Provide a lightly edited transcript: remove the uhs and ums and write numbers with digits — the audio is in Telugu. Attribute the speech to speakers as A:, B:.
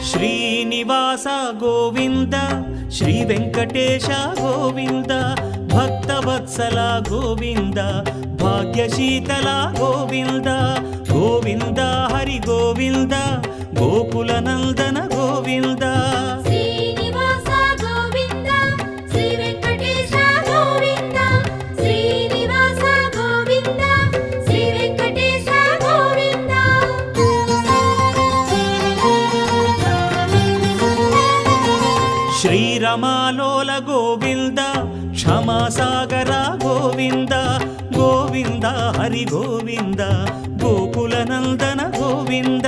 A: శ్రీనివాస గోవింద శ్రీ వెంకటేశ గోవింద భక్తవత్సల గోవింద భాగ్యశీతల గోవింద గోవింద హరి గోవింద గోకుల నందన గోవింద
B: శ్రీనివాస గోవింద శ్రీ వెంకటేశ గోవింద శ్రీనివాస గోవింద శ్రీ వెంకటేశ గోవింద
A: శ్రీరమాలోల గోవింద క్షమాసాగర గోవింద గోవింద హరి గోవింద గోకుల నందన గోవింద